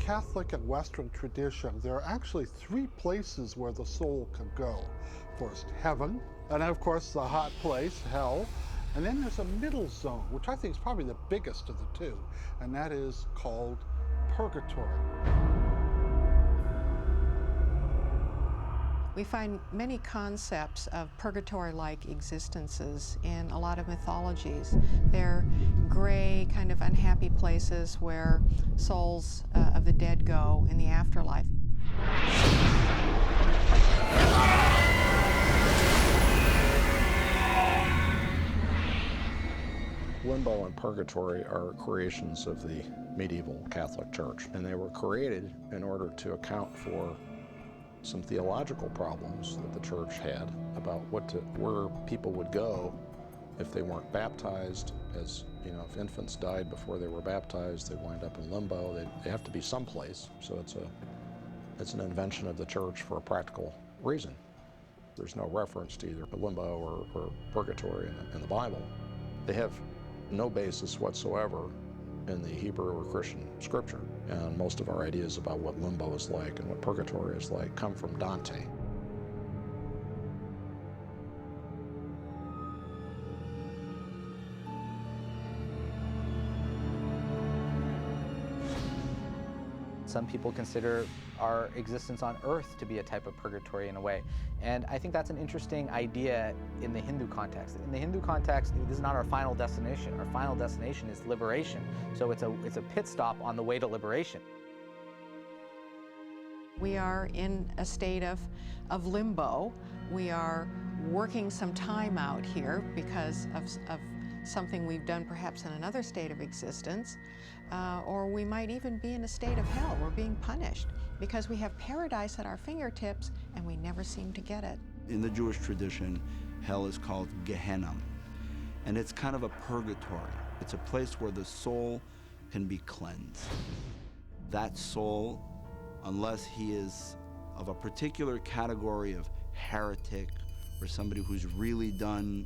Catholic and Western tradition, there are actually three places where the soul can go. First, heaven, and then of course the hot place, hell, and then there's a middle zone, which I think is probably the biggest of the two, and that is called purgatory. We find many concepts of purgatory-like existences in a lot of mythologies. They're gray, kind of unhappy places where souls of the dead go in the afterlife. Limbo and purgatory are creations of the medieval Catholic Church, and they were created in order to account for some theological problems that the church had about where people would go if they weren't baptized. As you know, if infants died before they were baptized, they wind up in limbo. They have to be someplace. So it's an invention of the church for a practical reason. There's no reference to either limbo or purgatory in the Bible. They have no basis whatsoever in the Hebrew or Christian scripture. And most of our ideas about what limbo is like and what purgatory is like come from Dante. Some people consider our existence on Earth to be a type of purgatory in a way. And I think that's an interesting idea in the Hindu context. In the Hindu context, this is not our final destination. Our final destination is liberation. So it's a pit stop on the way to liberation. We are in a state of limbo. We are working some time out here because of something we've done perhaps in another state of existence, or we might even be in a state of hell. We're being punished because we have paradise at our fingertips and we never seem to get it. In the Jewish tradition, hell is called Gehenna, and it's kind of a purgatory. It's a place where the soul can be cleansed. That soul, unless he is of a particular category of heretic or somebody who's really done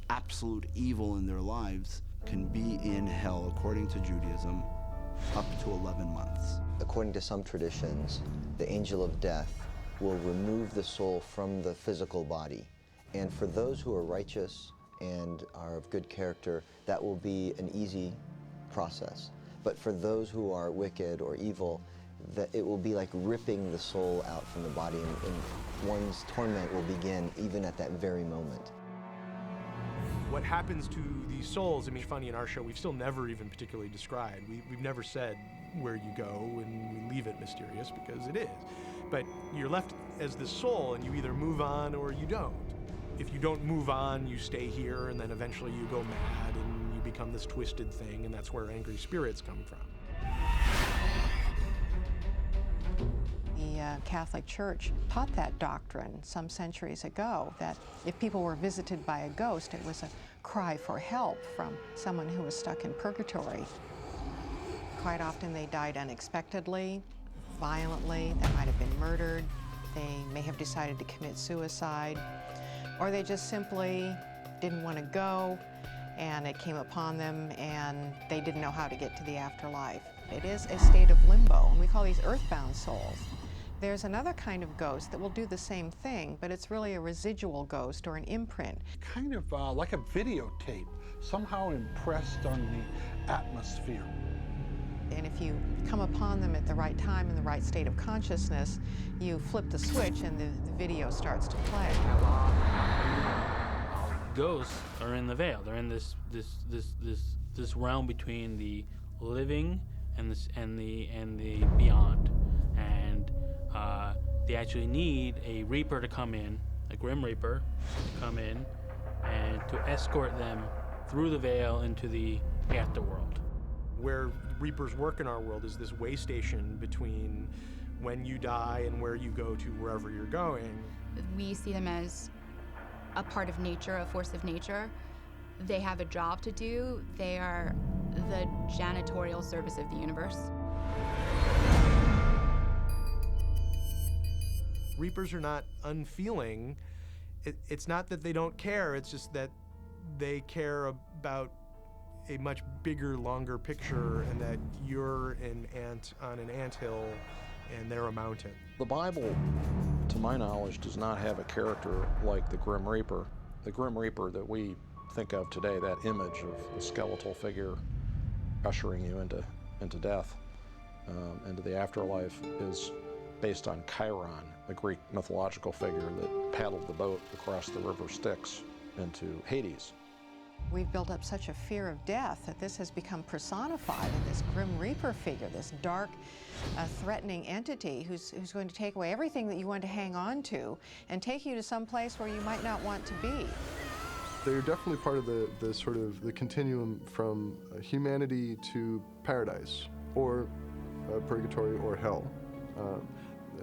absolute evil in their lives, can be in hell, according to Judaism, up to 11 months. According to some traditions, the angel of death will remove the soul from the physical body. And for those who are righteous and are of good character, that will be an easy process. But for those who are wicked or evil, that it will be like ripping the soul out from the body, and one's torment will begin even at that very moment. What happens to these souls, I mean, funny, in our show, we've still never even particularly described. We've never said where you go, and we leave it mysterious because it is. But you're left as this soul, and you either move on or you don't. If you don't move on, you stay here, and then eventually you go mad, and you become this twisted thing, and that's where angry spirits come from. The Catholic Church taught that doctrine some centuries ago, that if people were visited by a ghost, it was a cry for help from someone who was stuck in purgatory. Quite often they died unexpectedly, violently. They might have been murdered. They may have decided to commit suicide, or they just simply didn't want to go, and it came upon them and they didn't know how to get to the afterlife. It is a state of limbo, and we call these earthbound souls. There's another kind of ghost that will do the same thing, but it's really a residual ghost or an imprint. Kind of like a videotape, somehow impressed on the atmosphere. And if you come upon them at the right time in the right state of consciousness, you flip the switch and the video starts to play. Ghosts are in the veil. They're in this realm between the living and the beyond. And they actually need a reaper to come in, a grim reaper to come in and to escort them through the veil into the afterworld. Where reapers work in our world is this way station between when you die and where you go to wherever you're going. We see them as a part of nature, a force of nature. They have a job to do. They are the janitorial service of the universe. Reapers are not unfeeling. It's not that they don't care, it's just that they care about a much bigger, longer picture, and that you're an ant on an anthill and they're a mountain. The Bible, to my knowledge, does not have a character like the Grim Reaper. The Grim Reaper that we think of today, that image of the skeletal figure ushering you into death, into the afterlife, is based on Chiron, a Greek mythological figure that paddled the boat across the river Styx into Hades. We've built up such a fear of death that this has become personified in this Grim Reaper figure, this dark, threatening entity who's going to take away everything that you want to hang on to and take you to some place where you might not want to be. They're definitely part of the sort of the continuum from humanity to paradise, or purgatory or hell.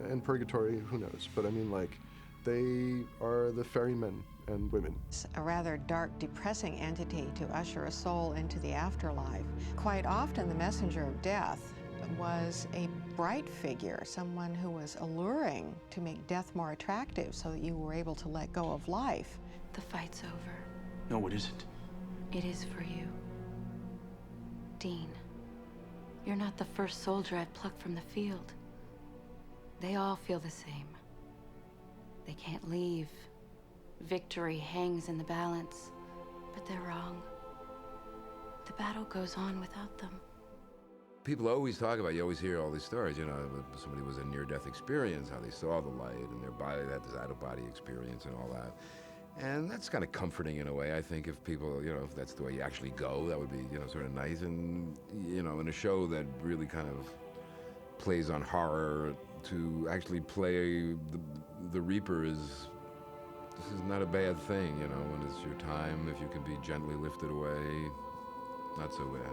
And purgatory, who knows? But I mean, like, they are the ferrymen and women. It's a rather dark, depressing entity to usher a soul into the afterlife. Quite often, the messenger of death was a bright figure, someone who was alluring to make death more attractive so that you were able to let go of life. The fight's over. No, it isn't. It is for you. Dean, you're not the first soldier I've plucked from the field. They all feel the same. They can't leave. Victory hangs in the balance, but they're wrong. The battle goes on without them. People always talk about, you always hear all these stories, you know, somebody was a near-death experience, how they saw the light and their body, they had this out-of-body experience and all that. And that's kind of comforting in a way. I think if people, you know, if that's the way you actually go, that would be, you know, sort of nice. And, you know, in a show that really kind of plays on horror, to actually play the Reaper this is not a bad thing, you know, when it's your time, if you can be gently lifted away, not so bad.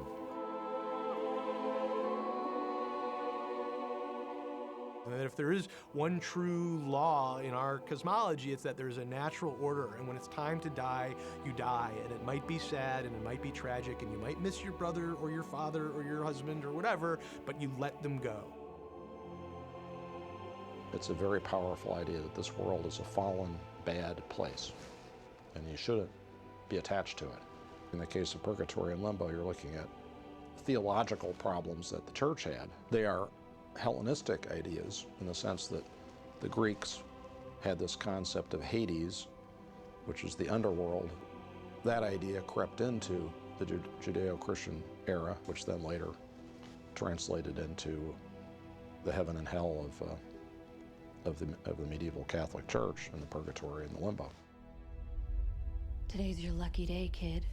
And that if there is one true law in our cosmology, it's that there's a natural order, and when it's time to die, you die. And it might be sad, and it might be tragic, and you might miss your brother or your father or your husband or whatever, but you let them go. It's a very powerful idea that this world is a fallen, bad place, and you shouldn't be attached to it. In the case of purgatory and limbo, you're looking at theological problems that the church had. They are Hellenistic ideas in the sense that the Greeks had this concept of Hades, which is the underworld. That idea crept into the Judeo-Christian era, which then later translated into the heaven and hell of the medieval Catholic Church and the purgatory and the limbo. Today's your lucky day, kid.